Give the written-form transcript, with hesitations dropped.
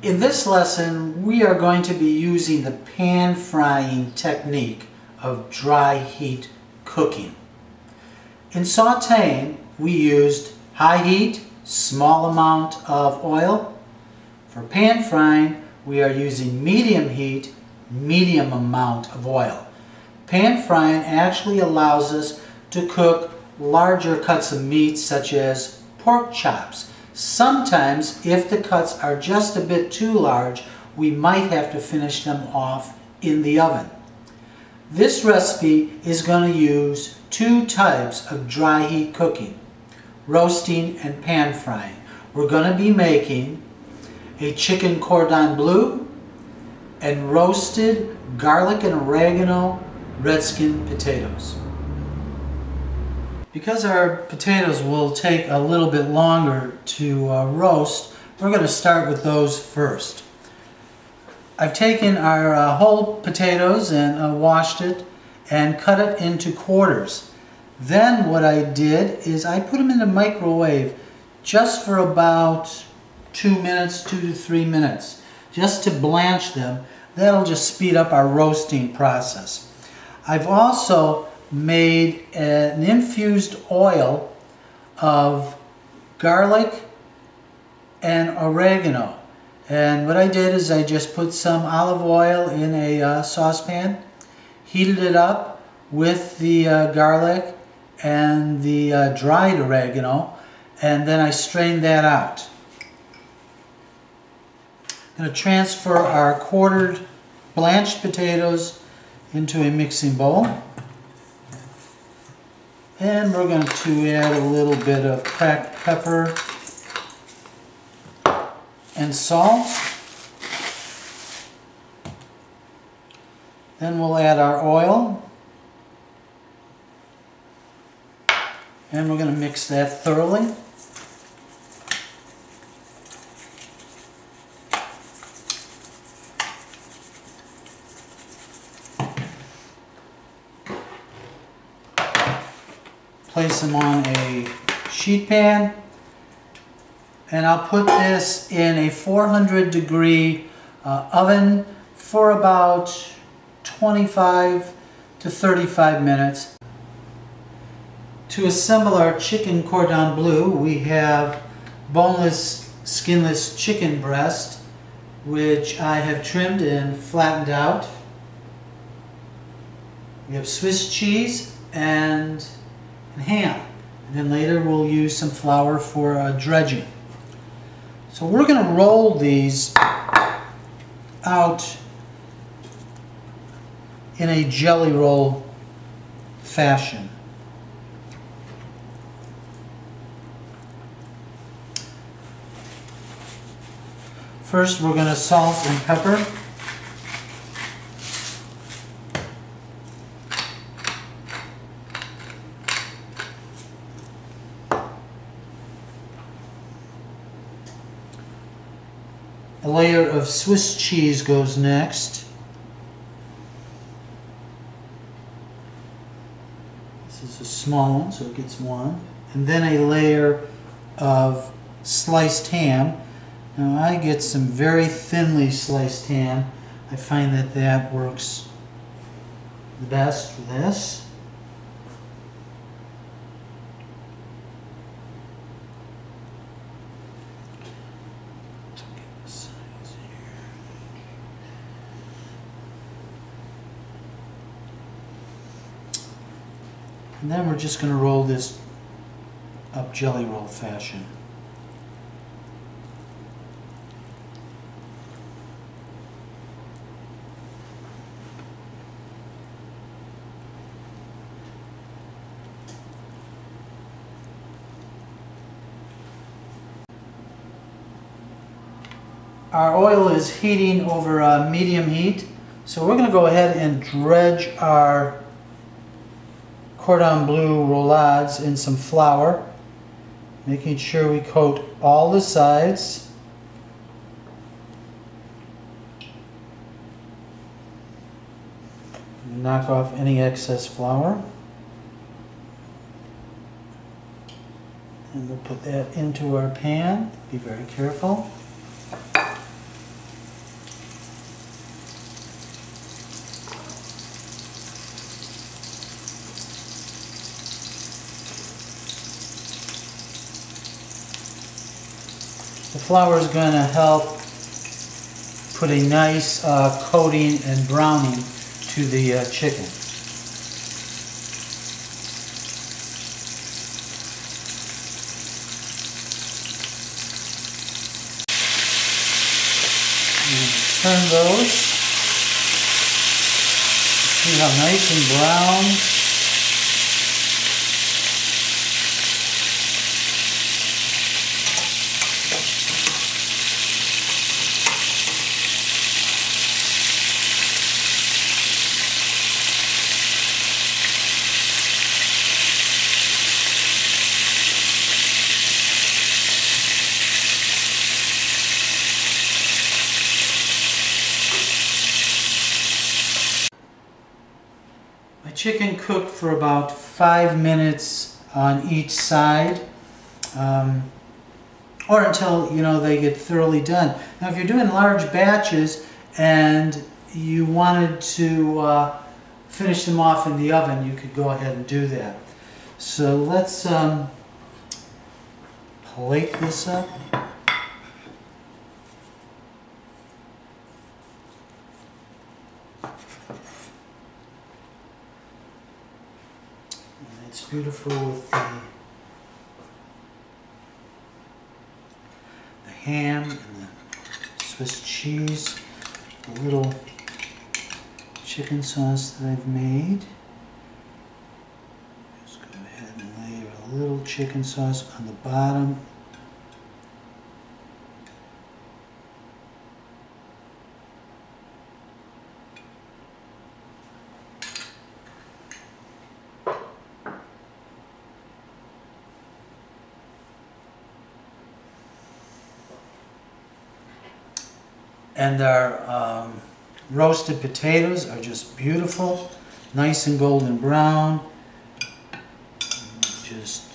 In this lesson, we are going to be using the pan frying technique of dry heat cooking. In sautéing, we used high heat, small amount of oil. For pan frying, we are using medium heat, medium amount of oil. Pan frying actually allows us to cook larger cuts of meat such as pork chops. Sometimes, if the cuts are just a bit too large, we might have to finish them off in the oven. This recipe is going to use two types of dry heat cooking, roasting and pan frying. We're going to be making a chicken cordon bleu and roasted garlic and oregano red skin potatoes. Because our potatoes will take a little bit longer to roast, we're going to start with those first. I've taken our whole potatoes and washed it and cut it into quarters. Then what I did is I put them in the microwave just for about 2 minutes, 2 to 3 minutes, just to blanch them. That'll just speed up our roasting process. I've also made an infused oil of garlic and oregano. And what I did is I just put some olive oil in a saucepan, heated it up with the garlic and the dried oregano, and then I strained that out. I'm going to transfer our quartered blanched potatoes into a mixing bowl. And we're going to add a little bit of cracked pepper and salt. Then we'll add our oil. And we're going to mix that thoroughly. Place them on a sheet pan, and I'll put this in a 400-degree oven for about 25 to 35 minutes. To assemble our chicken cordon bleu, we have boneless, skinless chicken breast, which I have trimmed and flattened out. We have Swiss cheese and ham, and then later we'll use some flour for dredging. So we're going to roll these out in a jelly roll fashion. First we're going to salt and pepper. A layer of Swiss cheese goes next. This is a small one, so it gets one. And then a layer of sliced ham. Now I get some very thinly sliced ham. I find that that works the best for this. And then we're just going to roll this up jelly roll fashion. Our oil is heating over medium heat, so we're going to go ahead and dredge our cordon bleu roulades in some flour, making sure we coat all the sides. Knock off any excess flour. And we'll put that into our pan. Be very careful. The flour is going to help put a nice coating and browning to the chicken. Turn those. See how nice and brown. My chicken cooked for about 5 minutes on each side, or until they get thoroughly done. Now, if you're doing large batches and you wanted to finish them off in the oven, you could go ahead and do that. So let's plate this up. It's beautiful with the ham and the Swiss cheese, the little chicken sauce that I've made. Just go ahead and layer a little chicken sauce on the bottom. And our roasted potatoes are just beautiful, nice and golden brown. Just